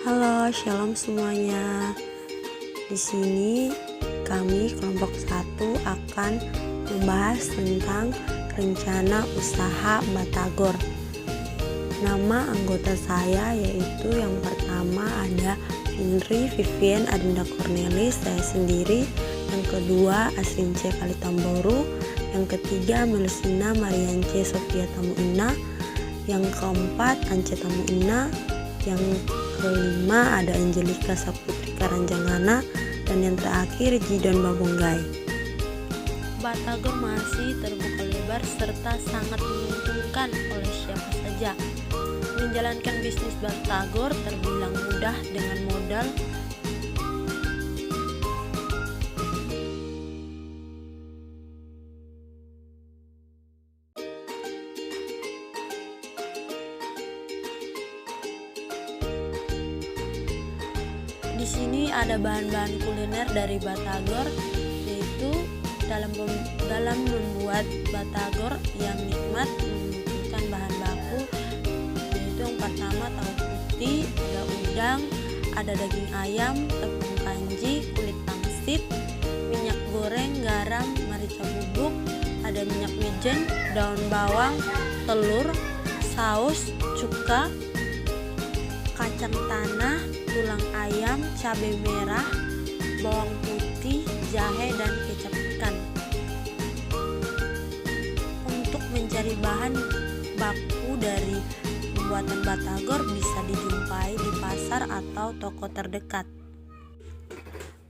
Halo, shalom semuanya. Di sini kami kelompok 1 akan membahas tentang rencana usaha Batagor. Nama anggota saya yaitu yang pertama ada Indri Vivian Adinda Cornelis, saya sendiri. Yang kedua Asrin C. Kalitamboru. Yang ketiga Melusina Mariance Sofia Tamuina. Yang keempat Ance Tamuina. Yang kelima ada Angelika Saputri Karanjangana, dan yang terakhir Jidon Babonggai. Batagor masih terbuka lebar serta sangat menguntungkan oleh siapa saja. Menjalankan bisnis Batagor terbilang mudah dengan modal Di sini ada bahan-bahan kuliner dari Batagor, yaitu dalam membuat Batagor yang nikmat membutuhkan bahan baku, yaitu yang pertama tahu putih, ada udang, ada daging ayam, tepung kanji, kulit pangsit, minyak goreng, garam, merica bubuk, ada minyak wijen, daun bawang, telur, saus, cuka, kacang tanah, tulang ayam, cabai merah, bawang putih, jahe, dan kecap ikan. Untuk mencari bahan baku dari pembuatan Batagor bisa dijumpai di pasar atau toko terdekat.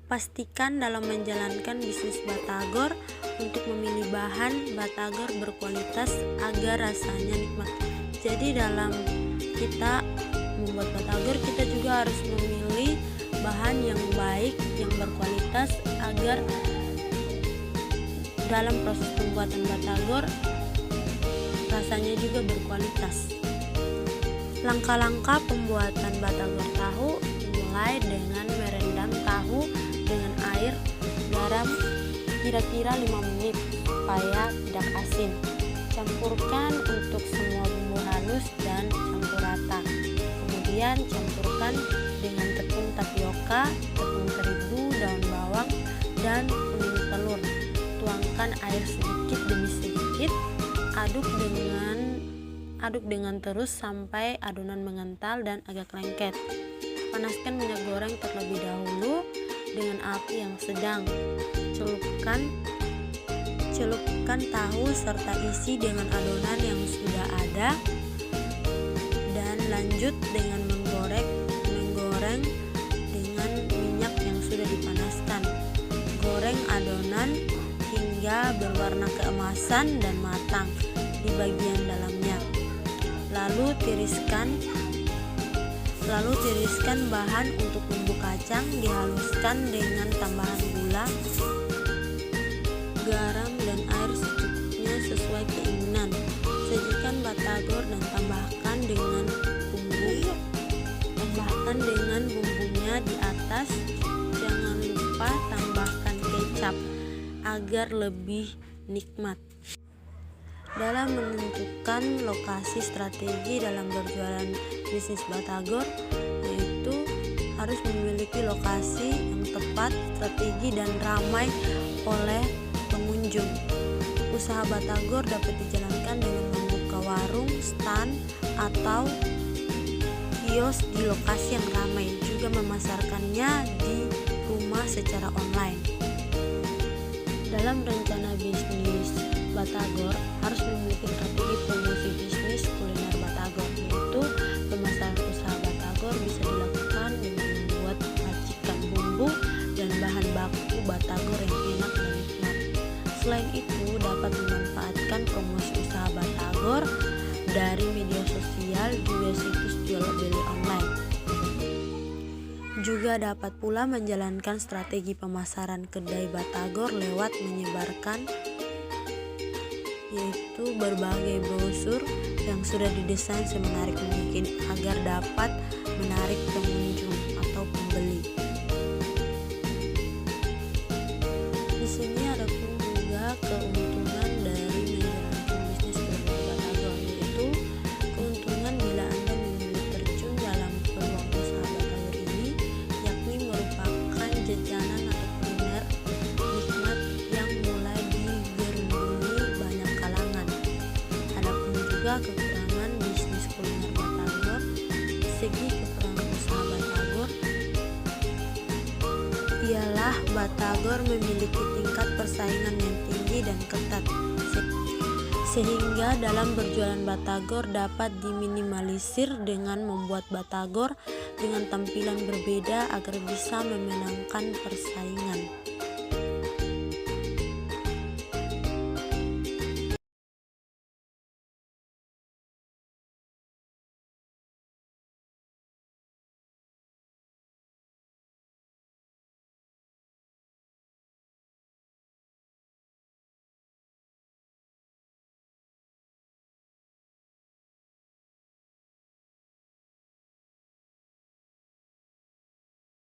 Pastikan dalam menjalankan bisnis Batagor untuk memilih bahan Batagor berkualitas agar rasanya nikmat. Jadi dalam kita membuat Batagor, kita juga harus memilih bahan yang baik, yang berkualitas agar dalam proses pembuatan Batagor rasanya juga berkualitas. Langkah-langkah pembuatan Batagor tahu dimulai dengan merendam tahu dengan air, garam kira-kira 5 menit supaya tidak asin. Campurkan untuk semua bumbu halus dan campur rata. Kemudian campurkan dengan tepung tapioka, tepung terigu, daun bawang, dan kuning telur. Tuangkan air sedikit demi sedikit, aduk dengan terus sampai adonan mengental dan agak lengket. Panaskan minyak goreng terlebih dahulu dengan api yang sedang. Celupkan tahu serta isi dengan adonan yang sudah ada, dan lanjut dengan menggoreng dengan minyak yang sudah dipanaskan. Goreng adonan hingga berwarna keemasan dan matang di bagian dalamnya. Lalu tiriskan bahan untuk bumbu kacang, dihaluskan dengan tambahan gula, garam, dan air secukupnya sesuai keinginan. Sajikan Batagor dan tambahkan dengan bumbunya di atas. Jangan lupa tambahkan kecap agar lebih nikmat. Dalam menentukan lokasi strategi dalam berjualan bisnis Batagor, yaitu harus memiliki lokasi yang tepat, strategi, dan ramai oleh pengunjung. Usaha Batagor dapat dijalankan dengan membuka warung, stand, atau kios di lokasi yang ramai, juga memasarkannya di rumah secara online. Dalam rencana bisnis Batagor harus memiliki strategi promosi bisnis kuliner Batagor, yaitu pemasaran usaha Batagor bisa dilakukan dengan membuat racikan bumbu dan bahan baku Batagor yang enak dan nikmat. Selain itu, dapat memanfaatkan promosi usaha Batagor dari media sosial, juga situs jual beli online. Juga dapat pula menjalankan strategi pemasaran kedai Batagor lewat menyebarkan, yaitu berbagai brosur yang sudah didesain semenarik mungkin agar dapat menarik pengunjung atau pembeli. Di sini ada pun juga keuntungan dari menjalankan bisnis kuliner Batagor, yaitu keuntungan bila Anda memilih terjun dalam peluang usaha Batagor adalah batagor memiliki tingkat persaingan yang tinggi dan ketat, sehingga dalam berjualan batagor dapat diminimalisir dengan membuat batagor dengan tampilan berbeda agar bisa memenangkan persaingan.